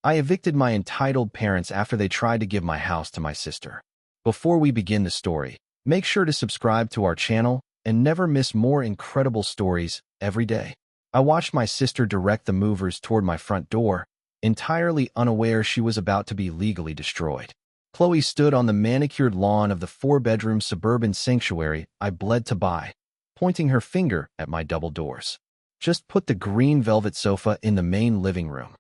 I evicted my entitled parents after they tried to give my house to my sister. Before we begin the story, make sure to subscribe to our channel and never miss more incredible stories every day. I watched my sister direct the movers toward my front door, entirely unaware she was about to be legally destroyed. Chloe stood on the manicured lawn of the 4-bedroom suburban sanctuary I bled to buy, pointing her finger at my double doors. Just put the green velvet sofa in the main living room.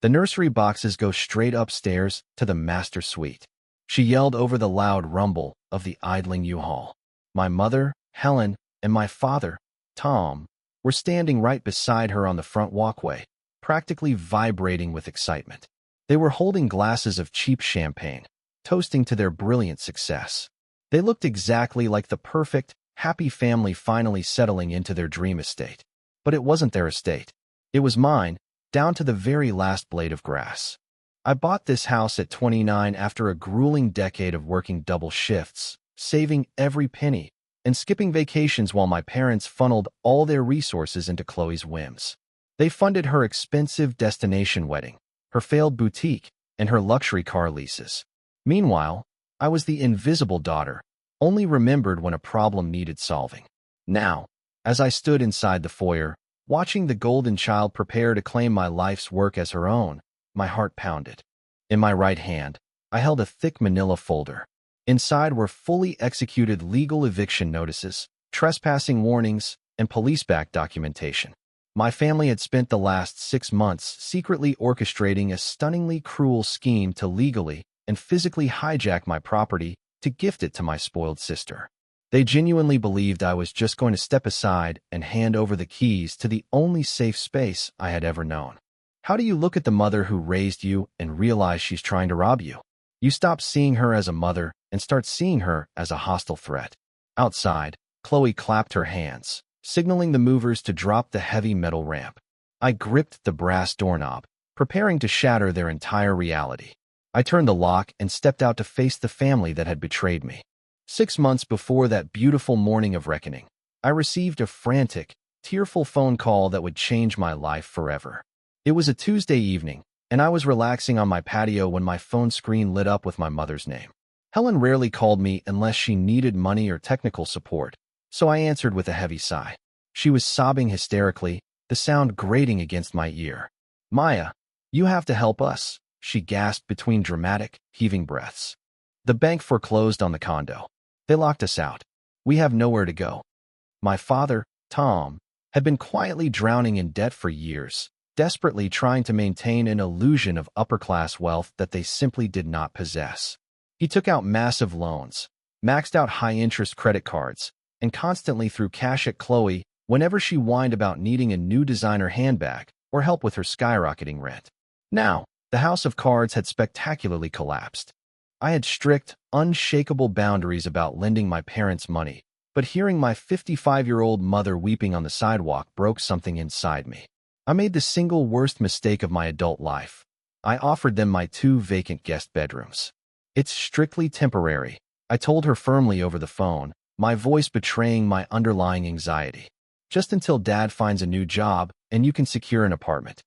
The nursery boxes go straight upstairs to the master suite. She yelled over the loud rumble of the idling U-Haul. My mother, Helen, and my father, Tom, were standing right beside her on the front walkway, practically vibrating with excitement. They were holding glasses of cheap champagne, toasting to their brilliant success. They looked exactly like the perfect, happy family finally settling into their dream estate. But it wasn't their estate. It was mine, down to the very last blade of grass. I bought this house at 29 after a grueling decade of working double shifts, saving every penny, and skipping vacations while my parents funneled all their resources into Chloe's whims. They funded her expensive destination wedding, her failed boutique, and her luxury car leases. Meanwhile, I was the invisible daughter, only remembered when a problem needed solving. Now, as I stood inside the foyer, watching the golden child prepare to claim my life's work as her own, my heart pounded. In my right hand, I held a thick manila folder. Inside were fully executed legal eviction notices, trespassing warnings, and police-backed documentation. My family had spent the last 6 months secretly orchestrating a stunningly cruel scheme to legally and physically hijack my property to gift it to my spoiled sister. They genuinely believed I was just going to step aside and hand over the keys to the only safe space I had ever known. How do you look at the mother who raised you and realize she's trying to rob you? You stop seeing her as a mother and start seeing her as a hostile threat. Outside, Chloe clapped her hands, signaling the movers to drop the heavy metal ramp. I gripped the brass doorknob, preparing to shatter their entire reality. I turned the lock and stepped out to face the family that had betrayed me. 6 months before that beautiful morning of reckoning, I received a frantic, tearful phone call that would change my life forever. It was a Tuesday evening, and I was relaxing on my patio when my phone screen lit up with my mother's name. Helen rarely called me unless she needed money or technical support, so I answered with a heavy sigh. She was sobbing hysterically, the sound grating against my ear. "Maya, you have to help us," she gasped between dramatic, heaving breaths. "The bank foreclosed on the condo. They locked us out. We have nowhere to go." My father, Tom, had been quietly drowning in debt for years, desperately trying to maintain an illusion of upper-class wealth that they simply did not possess. He took out massive loans, maxed out high-interest credit cards, and constantly threw cash at Chloe whenever she whined about needing a new designer handbag or help with her skyrocketing rent. Now, the house of cards had spectacularly collapsed. I had strict, unshakable boundaries about lending my parents money, but hearing my 55-year-old mother weeping on the sidewalk broke something inside me. I made the single worst mistake of my adult life. I offered them my 2 vacant guest bedrooms. "It's strictly temporary," I told her firmly over the phone, my voice betraying my underlying anxiety. "Just until Dad finds a new job and you can secure an apartment."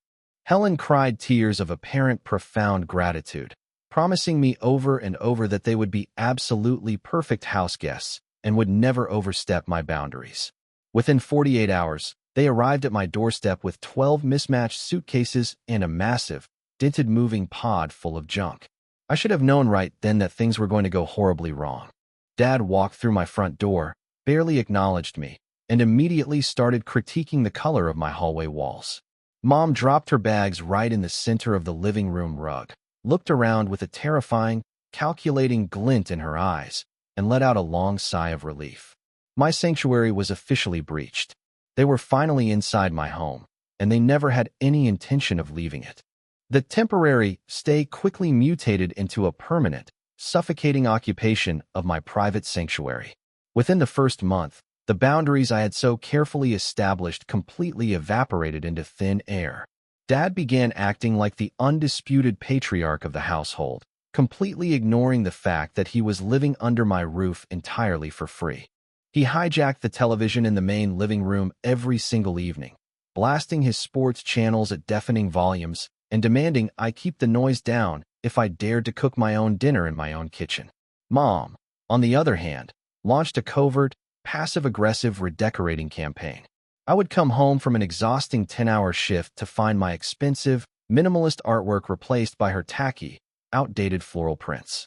Helen cried tears of apparent profound gratitude, promising me over and over that they would be absolutely perfect house guests and would never overstep my boundaries. Within 48 hours, they arrived at my doorstep with 12 mismatched suitcases and a massive, dented moving pod full of junk. I should have known right then that things were going to go horribly wrong. Dad walked through my front door, barely acknowledged me, and immediately started critiquing the color of my hallway walls. Mom dropped her bags right in the center of the living room rug, looked around with a terrifying, calculating glint in her eyes, and let out a long sigh of relief. My sanctuary was officially breached. They were finally inside my home, and they never had any intention of leaving it. The temporary stay quickly mutated into a permanent, suffocating occupation of my private sanctuary. Within the first month, the boundaries I had so carefully established completely evaporated into thin air. Dad began acting like the undisputed patriarch of the household, completely ignoring the fact that he was living under my roof entirely for free. He hijacked the television in the main living room every single evening, blasting his sports channels at deafening volumes and demanding I keep the noise down if I dared to cook my own dinner in my own kitchen. Mom, on the other hand, launched a covert, passive-aggressive redecorating campaign. I would come home from an exhausting 10-hour shift to find my expensive, minimalist artwork replaced by her tacky, outdated floral prints.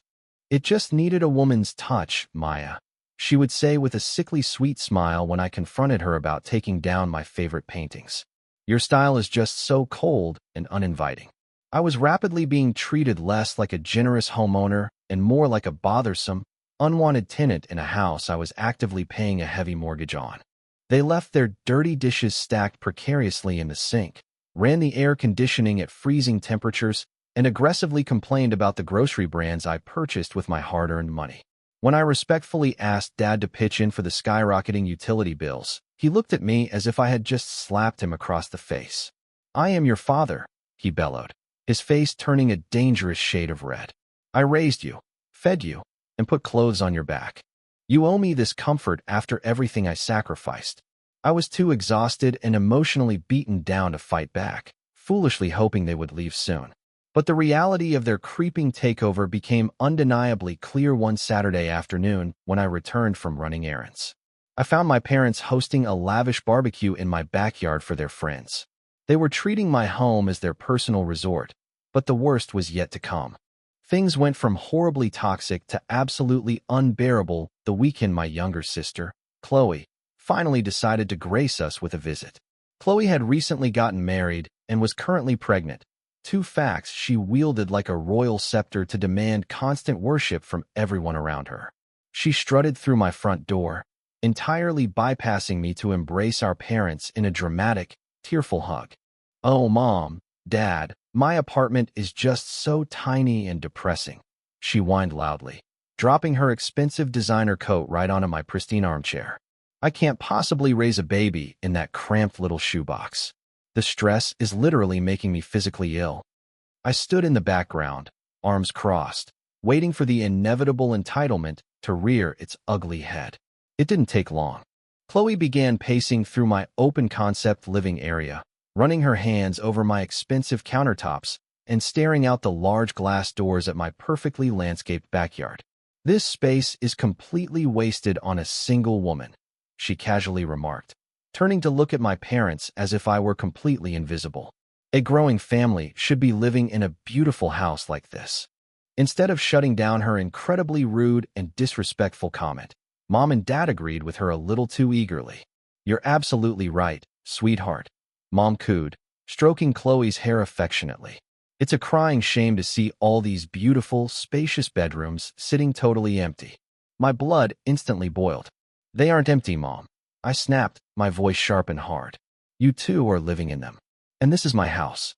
"It just needed a woman's touch, Maya," she would say with a sickly sweet smile when I confronted her about taking down my favorite paintings. "Your style is just so cold and uninviting." I was rapidly being treated less like a generous homeowner and more like a bothersome, unwanted tenant in a house I was actively paying a heavy mortgage on. They left their dirty dishes stacked precariously in the sink, ran the air conditioning at freezing temperatures, and aggressively complained about the grocery brands I purchased with my hard-earned money. When I respectfully asked Dad to pitch in for the skyrocketing utility bills, he looked at me as if I had just slapped him across the face. "I am your father," he bellowed, his face turning a dangerous shade of red. "I raised you, fed you, and put clothes on your back. You owe me this comfort after everything I sacrificed." I was too exhausted and emotionally beaten down to fight back, foolishly hoping they would leave soon. But the reality of their creeping takeover became undeniably clear one Saturday afternoon when I returned from running errands. I found my parents hosting a lavish barbecue in my backyard for their friends. They were treating my home as their personal resort, but the worst was yet to come. Things went from horribly toxic to absolutely unbearable the weekend my younger sister, Chloe, finally decided to grace us with a visit. Chloe had recently gotten married and was currently pregnant, two facts she wielded like a royal scepter to demand constant worship from everyone around her. She strutted through my front door, entirely bypassing me to embrace our parents in a dramatic, tearful hug. "Oh, Mom, Dad, my apartment is just so tiny and depressing," she whined loudly, dropping her expensive designer coat right onto my pristine armchair. "I can't possibly raise a baby in that cramped little shoebox. The stress is literally making me physically ill." I stood in the background, arms crossed, waiting for the inevitable entitlement to rear its ugly head. It didn't take long. Chloe began pacing through my open-concept living area, running her hands over my expensive countertops and staring out the large glass doors at my perfectly landscaped backyard. "This space is completely wasted on a single woman," she casually remarked, turning to look at my parents as if I were completely invisible. "A growing family should be living in a beautiful house like this." Instead of shutting down her incredibly rude and disrespectful comment, Mom and Dad agreed with her a little too eagerly. "You're absolutely right, sweetheart," Mom cooed, stroking Chloe's hair affectionately. "It's a crying shame to see all these beautiful, spacious bedrooms sitting totally empty." My blood instantly boiled. "They aren't empty, Mom," I snapped, my voice sharp and hard. "You too are living in them. And this is my house."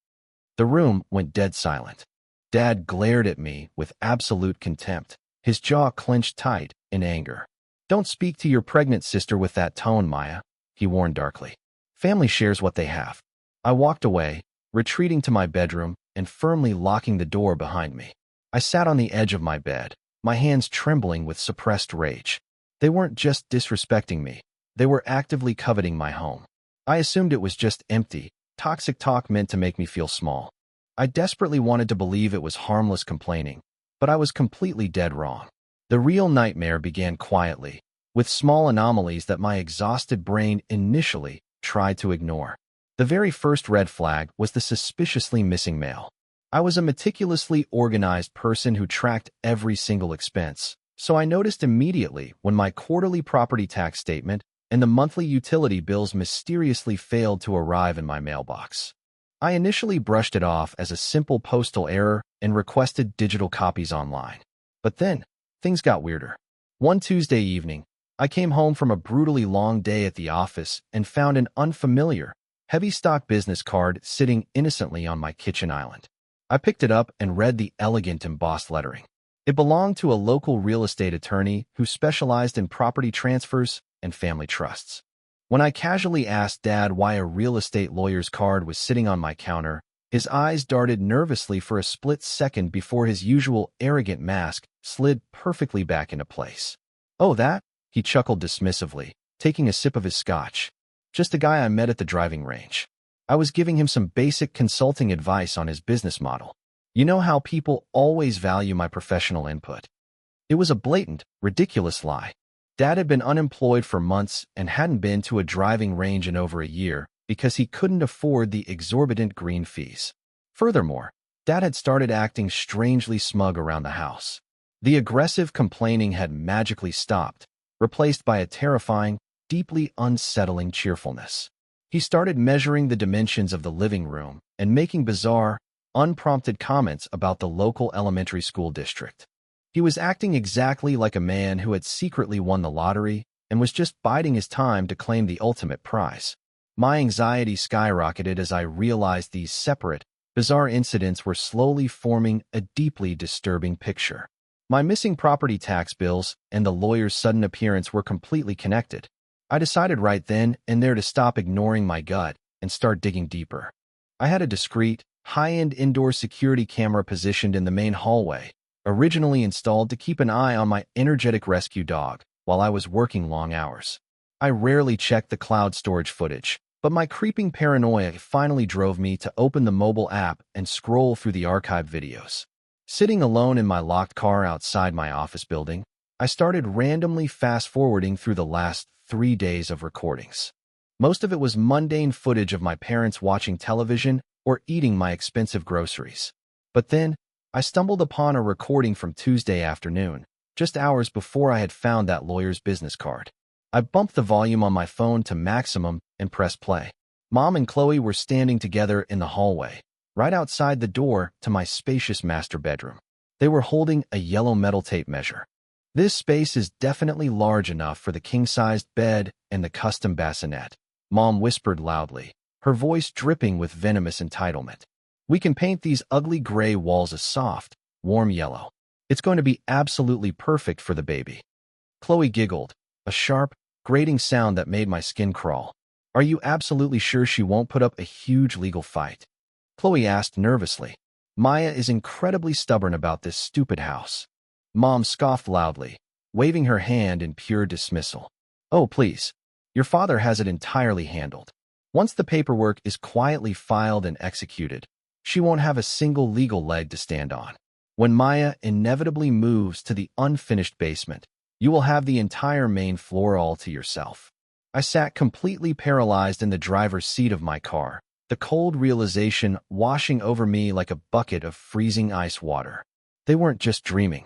The room went dead silent. Dad glared at me with absolute contempt, his jaw clenched tight in anger. "Don't speak to your pregnant sister with that tone, Maya," he warned darkly. "Family shares what they have." I walked away, retreating to my bedroom and firmly locking the door behind me. I sat on the edge of my bed, my hands trembling with suppressed rage. They weren't just disrespecting me. They were actively coveting my home. I assumed it was just empty, toxic talk meant to make me feel small. I desperately wanted to believe it was harmless complaining, but I was completely dead wrong. The real nightmare began quietly, with small anomalies that my exhausted brain initially tried to ignore. The very first red flag was the suspiciously missing mail. I was a meticulously organized person who tracked every single expense, so I noticed immediately when my quarterly property tax statement and the monthly utility bills mysteriously failed to arrive in my mailbox. I initially brushed it off as a simple postal error and requested digital copies online. But then, things got weirder. One Tuesday evening, I came home from a brutally long day at the office and found an unfamiliar, heavy-stock business card sitting innocently on my kitchen island. I picked it up and read the elegant embossed lettering. It belonged to a local real estate attorney who specialized in property transfers and family trusts. When I casually asked Dad why a real estate lawyer's card was sitting on my counter, his eyes darted nervously for a split second before his usual arrogant mask slid perfectly back into place. "Oh, that?" he chuckled dismissively, taking a sip of his scotch. "Just a guy I met at the driving range." I was giving him some basic consulting advice on his business model. You know how people always value my professional input. It was a blatant, ridiculous lie. Dad had been unemployed for months and hadn't been to a driving range in over a year because he couldn't afford the exorbitant green fees. Furthermore, Dad had started acting strangely smug around the house. The aggressive complaining had magically stopped, replaced by a terrifying, deeply unsettling cheerfulness. He started measuring the dimensions of the living room and making bizarre, unprompted comments about the local elementary school district. He was acting exactly like a man who had secretly won the lottery and was just biding his time to claim the ultimate prize. My anxiety skyrocketed as I realized these separate, bizarre incidents were slowly forming a deeply disturbing picture. My missing property tax bills and the lawyer's sudden appearance were completely connected. I decided right then and there to stop ignoring my gut and start digging deeper. I had a discreet, high-end indoor security camera positioned in the main hallway, originally installed to keep an eye on my energetic rescue dog while I was working long hours. I rarely checked the cloud storage footage, but my creeping paranoia finally drove me to open the mobile app and scroll through the archived videos. Sitting alone in my locked car outside my office building, I started randomly fast-forwarding through the last 3 days of recordings. Most of it was mundane footage of my parents watching television or eating my expensive groceries. But then, I stumbled upon a recording from Tuesday afternoon, just hours before I had found that lawyer's business card. I bumped the volume on my phone to maximum and pressed play. Mom and Chloe were standing together in the hallway, right outside the door to my spacious master bedroom. They were holding a yellow metal tape measure. This space is definitely large enough for the king-sized bed and the custom bassinet, Mom whispered loudly, her voice dripping with venomous entitlement. We can paint these ugly gray walls a soft, warm yellow. It's going to be absolutely perfect for the baby. Chloe giggled, a sharp, grating sound that made my skin crawl. Are you absolutely sure she won't put up a huge legal fight? Chloe asked nervously. Maya is incredibly stubborn about this stupid house. Mom scoffed loudly, waving her hand in pure dismissal. Oh, please. Your father has it entirely handled. Once the paperwork is quietly filed and executed, she won't have a single legal leg to stand on. When Maya inevitably moves to the unfinished basement, you will have the entire main floor all to yourself. I sat completely paralyzed in the driver's seat of my car, the cold realization washing over me like a bucket of freezing ice water. They weren't just dreaming.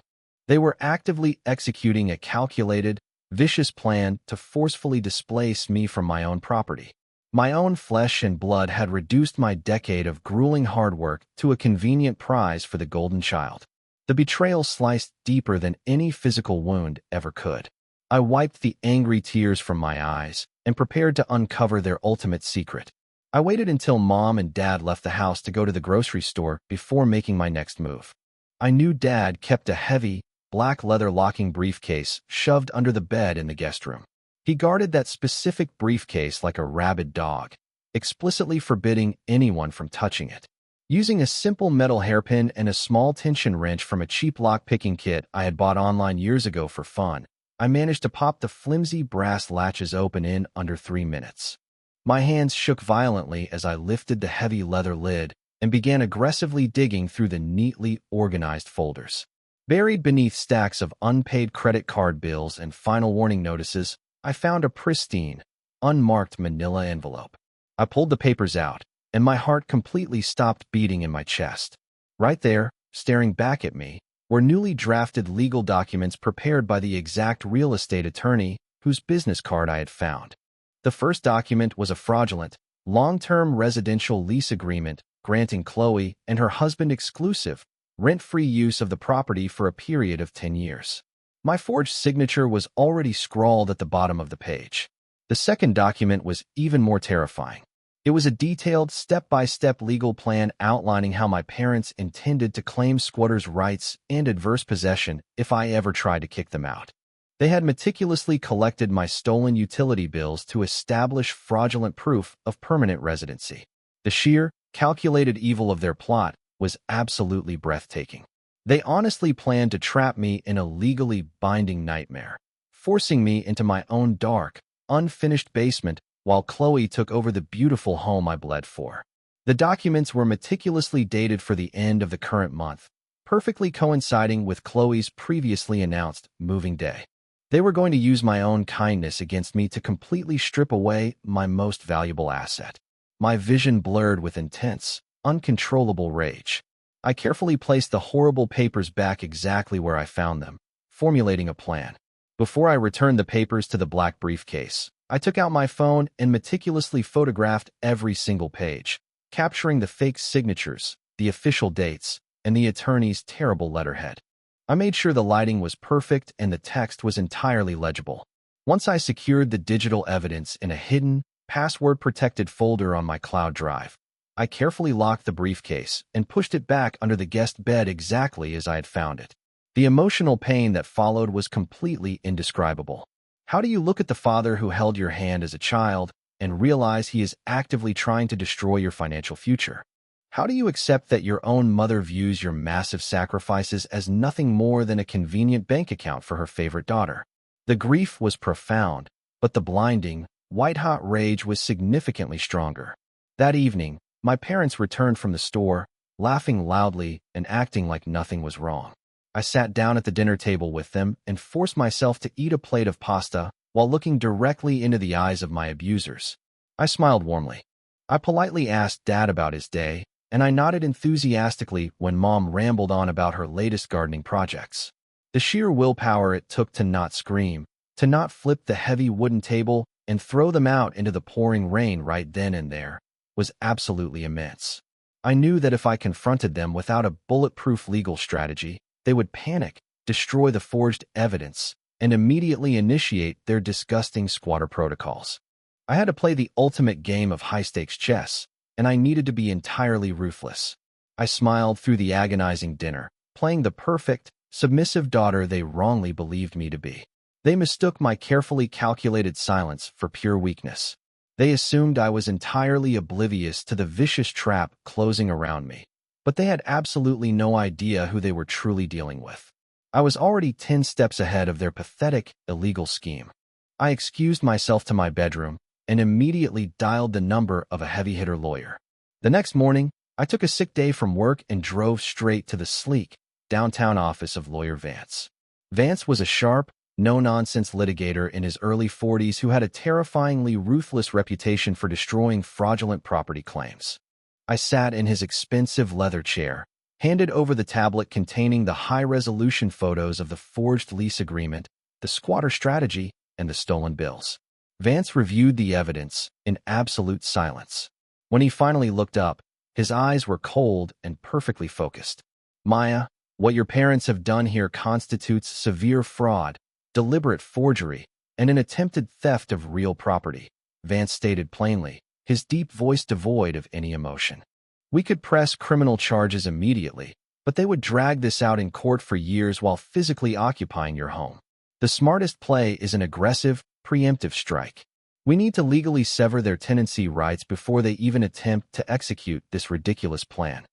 They were actively executing a calculated, vicious plan to forcefully displace me from my own property. My own flesh and blood had reduced my decade of grueling hard work to a convenient prize for the golden child. The betrayal sliced deeper than any physical wound ever could. I wiped the angry tears from my eyes and prepared to uncover their ultimate secret. I waited until Mom and Dad left the house to go to the grocery store before making my next move. I knew Dad kept a heavy, black leather locking briefcase shoved under the bed in the guest room. He guarded that specific briefcase like a rabid dog, explicitly forbidding anyone from touching it. Using a simple metal hairpin and a small tension wrench from a cheap lock-picking kit I had bought online years ago for fun, I managed to pop the flimsy brass latches open in under 3 minutes. My hands shook violently as I lifted the heavy leather lid and began aggressively digging through the neatly organized folders. Buried beneath stacks of unpaid credit card bills and final warning notices, I found a pristine, unmarked manila envelope. I pulled the papers out, and my heart completely stopped beating in my chest. Right there, staring back at me, were newly drafted legal documents prepared by the exact real estate attorney whose business card I had found. The first document was a fraudulent, long-term residential lease agreement granting Chloe and her husband exclusive, rent-free use of the property for a period of 10 years. My forged signature was already scrawled at the bottom of the page. The second document was even more terrifying. It was a detailed, step-by-step legal plan outlining how my parents intended to claim squatters' rights and adverse possession if I ever tried to kick them out. They had meticulously collected my stolen utility bills to establish fraudulent proof of permanent residency. The sheer, calculated evil of their plot was absolutely breathtaking. They honestly planned to trap me in a legally binding nightmare, forcing me into my own dark, unfinished basement while Chloe took over the beautiful home I bled for. The documents were meticulously dated for the end of the current month, perfectly coinciding with Chloe's previously announced moving day. They were going to use my own kindness against me to completely strip away my most valuable asset. My vision blurred with intense, uncontrollable rage. I carefully placed the horrible papers back exactly where I found them, formulating a plan. Before I returned the papers to the black briefcase, I took out my phone and meticulously photographed every single page, capturing the fake signatures, the official dates, and the attorney's terrible letterhead. I made sure the lighting was perfect and the text was entirely legible. Once I secured the digital evidence in a hidden, password-protected folder on my cloud drive, I carefully locked the briefcase and pushed it back under the guest bed exactly as I had found it. The emotional pain that followed was completely indescribable. How do you look at the father who held your hand as a child and realize he is actively trying to destroy your financial future? How do you accept that your own mother views your massive sacrifices as nothing more than a convenient bank account for her favorite daughter? The grief was profound, but the blinding, white-hot rage was significantly stronger. That evening, my parents returned from the store, laughing loudly and acting like nothing was wrong. I sat down at the dinner table with them and forced myself to eat a plate of pasta while looking directly into the eyes of my abusers. I smiled warmly. I politely asked Dad about his day, and I nodded enthusiastically when Mom rambled on about her latest gardening projects. The sheer willpower it took to not scream, to not flip the heavy wooden table and throw them out into the pouring rain right then and there, was absolutely immense. I knew that if I confronted them without a bulletproof legal strategy, they would panic, destroy the forged evidence, and immediately initiate their disgusting squatter protocols. I had to play the ultimate game of high-stakes chess, and I needed to be entirely ruthless. I smiled through the agonizing dinner, playing the perfect, submissive daughter they wrongly believed me to be. They mistook my carefully calculated silence for pure weakness. They assumed I was entirely oblivious to the vicious trap closing around me, but they had absolutely no idea who they were truly dealing with. I was already 10 steps ahead of their pathetic, illegal scheme. I excused myself to my bedroom and immediately dialed the number of a heavy-hitter lawyer. The next morning, I took a sick day from work and drove straight to the sleek, downtown office of Lawyer Vance. Vance was a sharp, no-nonsense litigator in his early 40s who had a terrifyingly ruthless reputation for destroying fraudulent property claims. I sat in his expensive leather chair, handed over the tablet containing the high-resolution photos of the forged lease agreement, the squatter strategy, and the stolen bills. Vance reviewed the evidence in absolute silence. When he finally looked up, his eyes were cold and perfectly focused. "Maya, what your parents have done here constitutes severe fraud, deliberate forgery, and an attempted theft of real property," Vance stated plainly, his deep voice devoid of any emotion. "We could press criminal charges immediately, but they would drag this out in court for years while physically occupying your home. The smartest play is an aggressive, preemptive strike. We need to legally sever their tenancy rights before they even attempt to execute this ridiculous plan."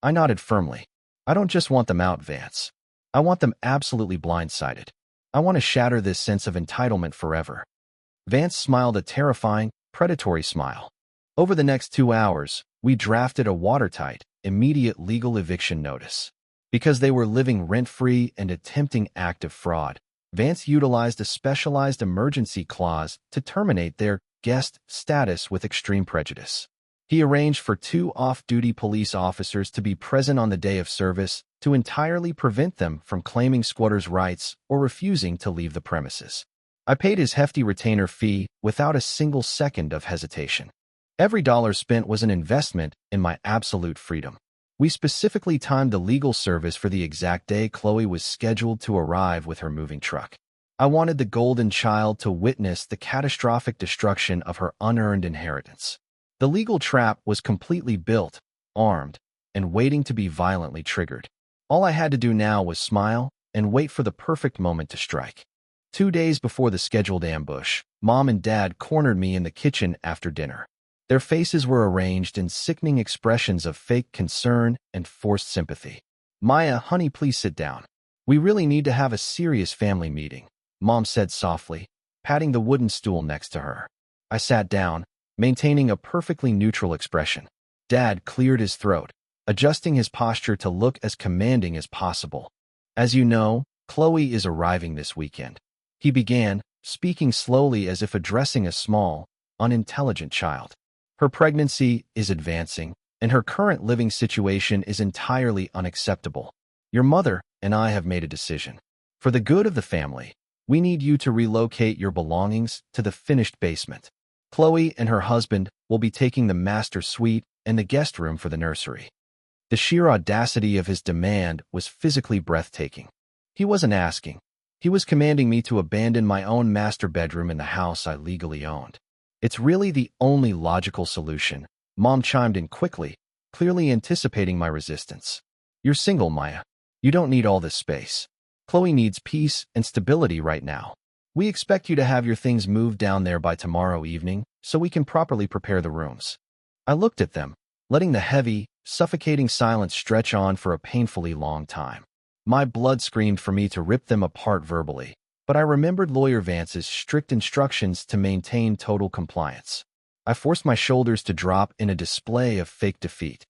I nodded firmly. "I don't just want them out, Vance. I want them absolutely blindsided. I want to shatter this sense of entitlement forever." Vance smiled a terrifying, predatory smile. Over the next 2 hours, we drafted a watertight, immediate legal eviction notice. Because they were living rent-free and attempting active fraud, Vance utilized a specialized emergency clause to terminate their guest status with extreme prejudice. He arranged for 2 off-duty police officers to be present on the day of service to entirely prevent them from claiming squatters' rights or refusing to leave the premises. I paid his hefty retainer fee without a single second of hesitation. Every dollar spent was an investment in my absolute freedom. We specifically timed the legal service for the exact day Chloe was scheduled to arrive with her moving truck. I wanted the golden child to witness the catastrophic destruction of her unearned inheritance. The legal trap was completely built, armed, and waiting to be violently triggered. All I had to do now was smile and wait for the perfect moment to strike. 2 days before the scheduled ambush, Mom and Dad cornered me in the kitchen after dinner. Their faces were arranged in sickening expressions of fake concern and forced sympathy. "Maya, honey, please sit down. We really need to have a serious family meeting," Mom said softly, patting the wooden stool next to her. I sat down, maintaining a perfectly neutral expression. Dad cleared his throat, adjusting his posture to look as commanding as possible. As you know, Chloe is arriving this weekend. He began, speaking slowly as if addressing a small, unintelligent child. Her pregnancy is advancing, and her current living situation is entirely unacceptable. Your mother and I have made a decision. For the good of the family, we need you to relocate your belongings to the finished basement. Chloe and her husband will be taking the master suite and the guest room for the nursery. The sheer audacity of his demand was physically breathtaking. He wasn't asking. He was commanding me to abandon my own master bedroom in the house I legally owned. It's really the only logical solution. Mom chimed in quickly, clearly anticipating my resistance. You're single, Maya. You don't need all this space. Chloe needs peace and stability right now. We expect you to have your things moved down there by tomorrow evening so we can properly prepare the rooms. I looked at them, letting the heavy, suffocating silence stretch on for a painfully long time. My blood screamed for me to rip them apart verbally, but I remembered Lawyer Vance's strict instructions to maintain total compliance. I forced my shoulders to drop in a display of fake defeat.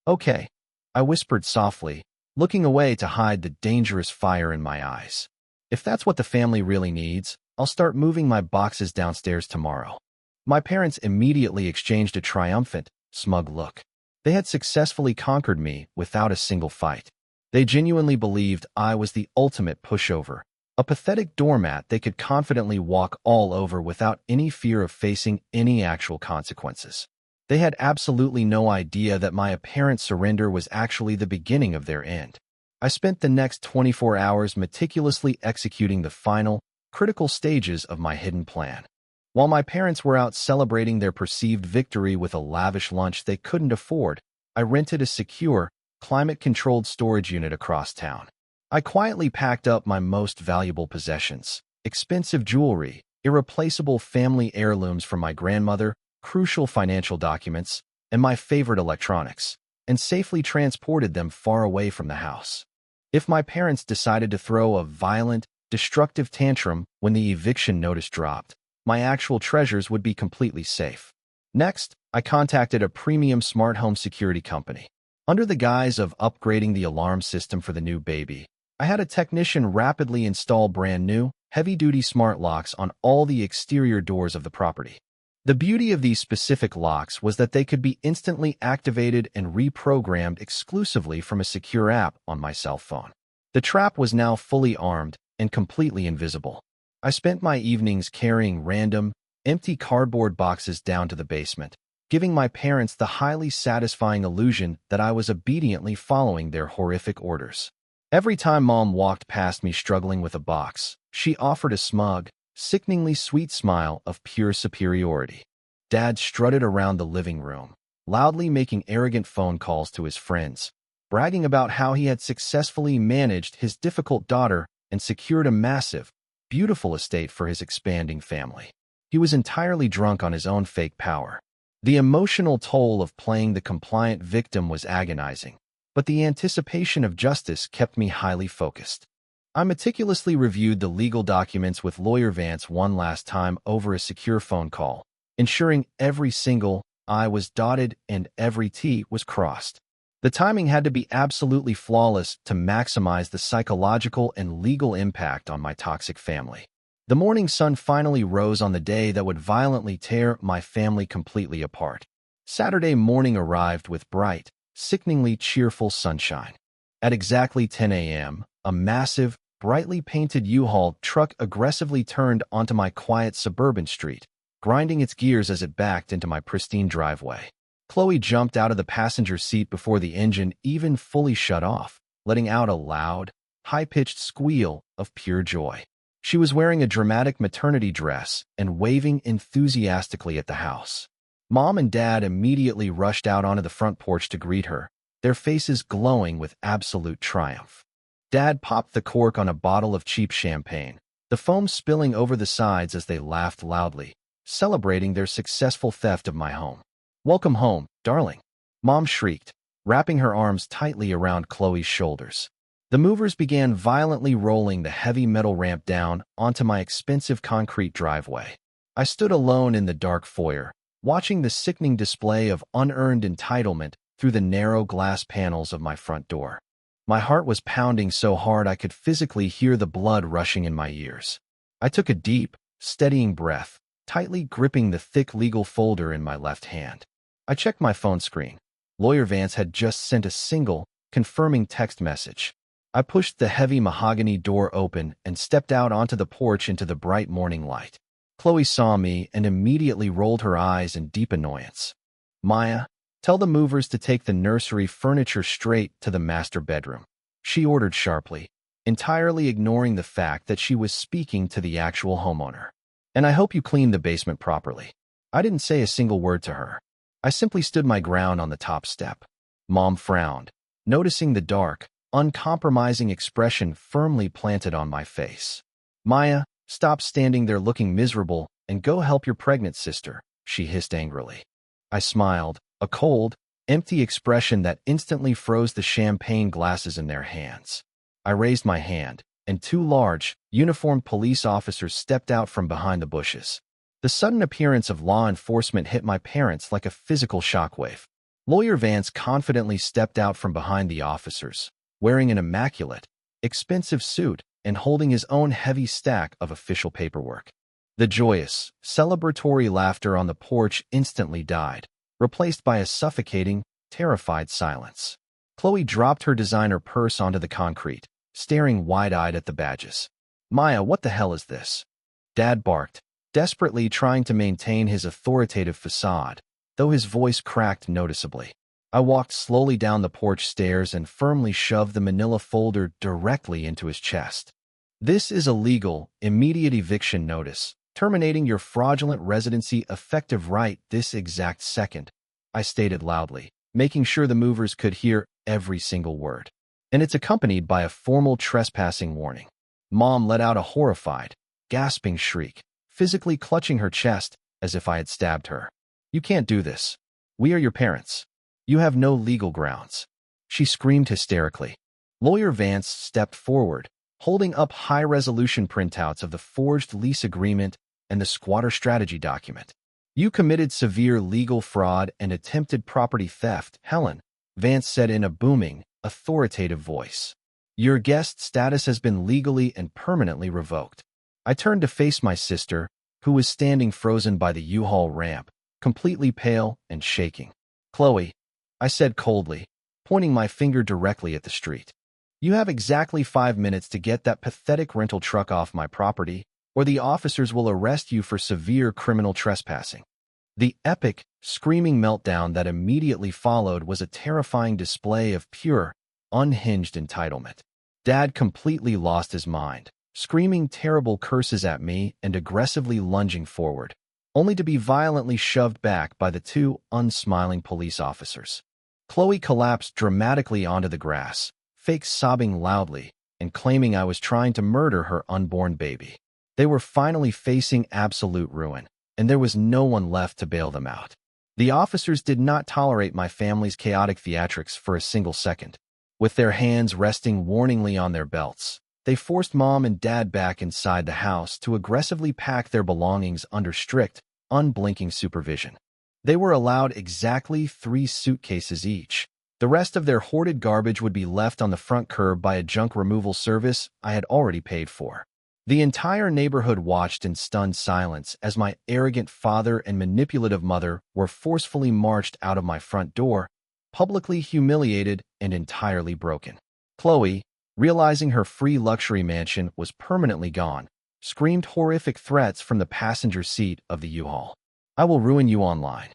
Okay, I whispered softly, looking away to hide the dangerous fire in my eyes. If that's what the family really needs, I'll start moving my boxes downstairs tomorrow. My parents immediately exchanged a triumphant, smug look. They had successfully conquered me without a single fight. They genuinely believed I was the ultimate pushover, a pathetic doormat they could confidently walk all over without any fear of facing any actual consequences. They had absolutely no idea that my apparent surrender was actually the beginning of their end. I spent the next 24 hours meticulously executing the final, critical stages of my hidden plan. While my parents were out celebrating their perceived victory with a lavish lunch they couldn't afford, I rented a secure, climate-controlled storage unit across town. I quietly packed up my most valuable possessions, expensive jewelry, irreplaceable family heirlooms from my grandmother, crucial financial documents, and my favorite electronics, and safely transported them far away from the house. If my parents decided to throw a violent, destructive tantrum when the eviction notice dropped, my actual treasures would be completely safe. Next, I contacted a premium smart home security company. Under the guise of upgrading the alarm system for the new baby, I had a technician rapidly install brand-new, heavy-duty smart locks on all the exterior doors of the property. The beauty of these specific locks was that they could be instantly activated and reprogrammed exclusively from a secure app on my cell phone. The trap was now fully armed and completely invisible. I spent my evenings carrying random, empty cardboard boxes down to the basement, giving my parents the highly satisfying illusion that I was obediently following their horrific orders. Every time Mom walked past me struggling with a box, she offered a smug, sickeningly sweet smile of pure superiority. Dad strutted around the living room, loudly making arrogant phone calls to his friends, bragging about how he had successfully managed his difficult daughter and secured a massive, beautiful estate for his expanding family. He was entirely drunk on his own fake power. The emotional toll of playing the compliant victim was agonizing, but the anticipation of justice kept me highly focused. I meticulously reviewed the legal documents with Lawyer Vance one last time over a secure phone call, ensuring every single I was dotted and every T was crossed. The timing had to be absolutely flawless to maximize the psychological and legal impact on my toxic family. The morning sun finally rose on the day that would violently tear my family completely apart. Saturday morning arrived with bright, sickeningly cheerful sunshine. At exactly 10 a.m., a massive, brightly painted U-Haul truck aggressively turned onto my quiet suburban street, grinding its gears as it backed into my pristine driveway. Chloe jumped out of the passenger seat before the engine even fully shut off, letting out a loud, high-pitched squeal of pure joy. She was wearing a dramatic maternity dress and waving enthusiastically at the house. Mom and Dad immediately rushed out onto the front porch to greet her, their faces glowing with absolute triumph. Dad popped the cork on a bottle of cheap champagne, the foam spilling over the sides as they laughed loudly, celebrating their successful theft of my home. "Welcome home, darling," Mom shrieked, wrapping her arms tightly around Chloe's shoulders. The movers began violently rolling the heavy metal ramp down onto my expensive concrete driveway. I stood alone in the dark foyer, watching the sickening display of unearned entitlement through the narrow glass panels of my front door. My heart was pounding so hard I could physically hear the blood rushing in my ears. I took a deep, steadying breath, tightly gripping the thick legal folder in my left hand. I checked my phone screen. Lawyer Vance had just sent a single, confirming text message. I pushed the heavy mahogany door open and stepped out onto the porch into the bright morning light. Chloe saw me and immediately rolled her eyes in deep annoyance. "Maya, tell the movers to take the nursery furniture straight to the master bedroom," she ordered sharply, entirely ignoring the fact that she was speaking to the actual homeowner. "And I hope you cleaned the basement properly." I didn't say a single word to her. I simply stood my ground on the top step. Mom frowned, noticing the dark, uncompromising expression firmly planted on my face. "Maya, stop standing there looking miserable and go help your pregnant sister," she hissed angrily. I smiled, a cold, empty expression that instantly froze the champagne glasses in their hands. I raised my hand, and two large, uniformed police officers stepped out from behind the bushes. The sudden appearance of law enforcement hit my parents like a physical shockwave. Lawyer Vance confidently stepped out from behind the officers, wearing an immaculate, expensive suit and holding his own heavy stack of official paperwork. The joyous, celebratory laughter on the porch instantly died, replaced by a suffocating, terrified silence. Chloe dropped her designer purse onto the concrete, staring wide-eyed at the badges. "Maya, what the hell is this?" Dad barked, desperately trying to maintain his authoritative facade, though his voice cracked noticeably. I walked slowly down the porch stairs and firmly shoved the manila folder directly into his chest. "This is a legal, immediate eviction notice, terminating your fraudulent residency effective right this exact second," I stated loudly, making sure the movers could hear every single word. "And it's accompanied by a formal trespassing warning." Mom let out a horrified, gasping shriek, physically clutching her chest as if I had stabbed her. "You can't do this. We are your parents. You have no legal grounds," she screamed hysterically. Lawyer Vance stepped forward, holding up high-resolution printouts of the forged lease agreement and the squatter strategy document. "You committed severe legal fraud and attempted property theft, Helen," Vance said in a booming, authoritative voice. "Your guest status has been legally and permanently revoked." I turned to face my sister, who was standing frozen by the U-Haul ramp, completely pale and shaking. "Chloe," I said coldly, pointing my finger directly at the street. "You have exactly 5 minutes to get that pathetic rental truck off my property, or the officers will arrest you for severe criminal trespassing." The epic, screaming meltdown that immediately followed was a terrifying display of pure, unhinged entitlement. Dad completely lost his mind, screaming terrible curses at me and aggressively lunging forward, only to be violently shoved back by the two unsmiling police officers. Chloe collapsed dramatically onto the grass, fake sobbing loudly and claiming I was trying to murder her unborn baby. They were finally facing absolute ruin, and there was no one left to bail them out. The officers did not tolerate my family's chaotic theatrics for a single second. With their hands resting warningly on their belts, they forced Mom and Dad back inside the house to aggressively pack their belongings under strict, unblinking supervision. They were allowed exactly 3 suitcases each. The rest of their hoarded garbage would be left on the front curb by a junk removal service I had already paid for. The entire neighborhood watched in stunned silence as my arrogant father and manipulative mother were forcefully marched out of my front door, publicly humiliated and entirely broken. Chloe, realizing her free luxury mansion was permanently gone, screamed horrific threats from the passenger seat of the U-Haul. "I will ruin you online.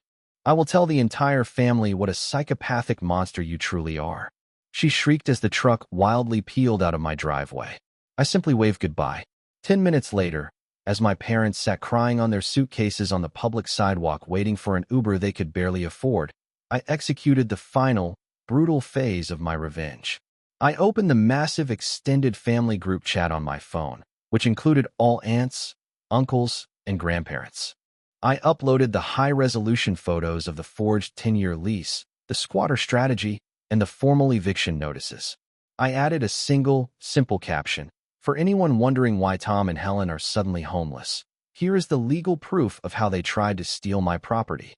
I will tell the entire family what a psychopathic monster you truly are," she shrieked as the truck wildly peeled out of my driveway. I simply waved goodbye. 10 minutes later, as my parents sat crying on their suitcases on the public sidewalk waiting for an Uber they could barely afford, I executed the final, brutal phase of my revenge. I opened the massive extended family group chat on my phone, which included all aunts, uncles, and grandparents. I uploaded the high-resolution photos of the forged 10-year lease, the squatter strategy, and the formal eviction notices. I added a single, simple caption: "For anyone wondering why Tom and Helen are suddenly homeless, Here is the legal proof of how they tried to steal my property.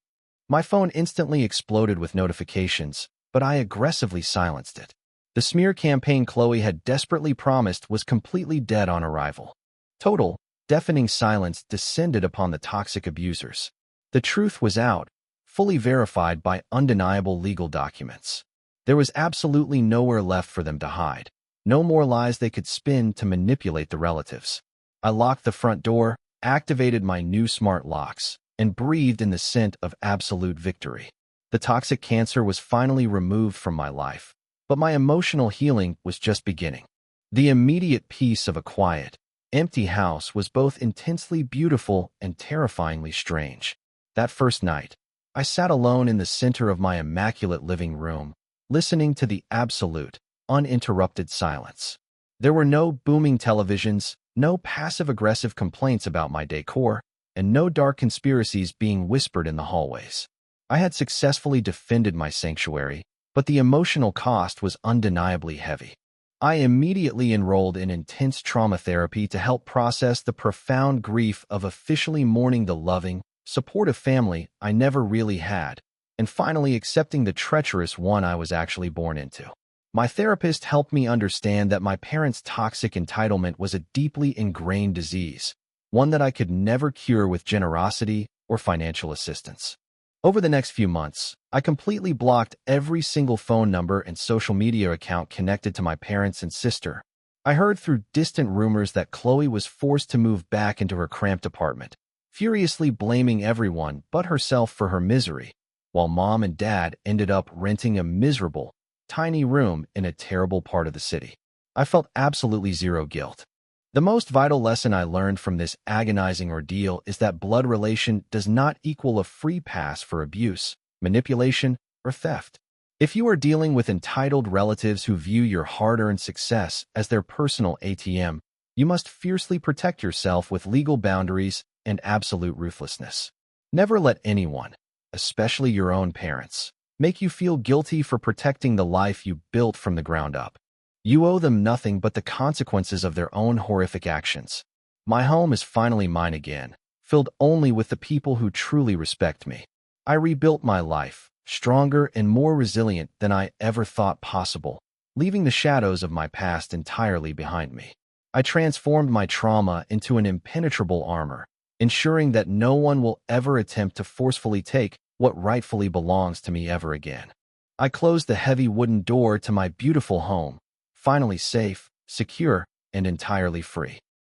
My phone instantly exploded with notifications, but I aggressively silenced it. The smear campaign Chloe had desperately promised was completely dead on arrival. Total, deafening silence descended upon the toxic abusers. The truth was out, fully verified by undeniable legal documents. There was absolutely nowhere left for them to hide. No more lies they could spin to manipulate the relatives. I locked the front door, activated my new smart locks, and breathed in the scent of absolute victory. The toxic cancer was finally removed from my life, but my emotional healing was just beginning. The immediate peace of a quiet, empty house was both intensely beautiful and terrifyingly strange. That first night, I sat alone in the center of my immaculate living room, listening to the absolute, uninterrupted silence. There were no booming televisions, no passive-aggressive complaints about my decor, and no dark conspiracies being whispered in the hallways. I had successfully defended my sanctuary, but the emotional cost was undeniably heavy. I immediately enrolled in intense trauma therapy to help process the profound grief of officially mourning the loving, supportive family I never really had, and finally accepting the treacherous one I was actually born into. My therapist helped me understand that my parents' toxic entitlement was a deeply ingrained disease, one that I could never cure with generosity or financial assistance. Over the next few months, I completely blocked every single phone number and social media account connected to my parents and sister. I heard through distant rumors that Chloe was forced to move back into her cramped apartment, furiously blaming everyone but herself for her misery, while Mom and Dad ended up renting a miserable, tiny room in a terrible part of the city. I felt absolutely zero guilt. The most vital lesson I learned from this agonizing ordeal is that blood relation does not equal a free pass for abuse, manipulation, or theft. If you are dealing with entitled relatives who view your hard-earned success as their personal ATM, you must fiercely protect yourself with legal boundaries and absolute ruthlessness. Never let anyone, especially your own parents, make you feel guilty for protecting the life you built from the ground up. You owe them nothing but the consequences of their own horrific actions. My home is finally mine again, filled only with the people who truly respect me. I rebuilt my life, stronger and more resilient than I ever thought possible, leaving the shadows of my past entirely behind me. I transformed my trauma into an impenetrable armor, ensuring that no one will ever attempt to forcefully take what rightfully belongs to me ever again. I closed the heavy wooden door to my beautiful home, finally safe, secure, and entirely free.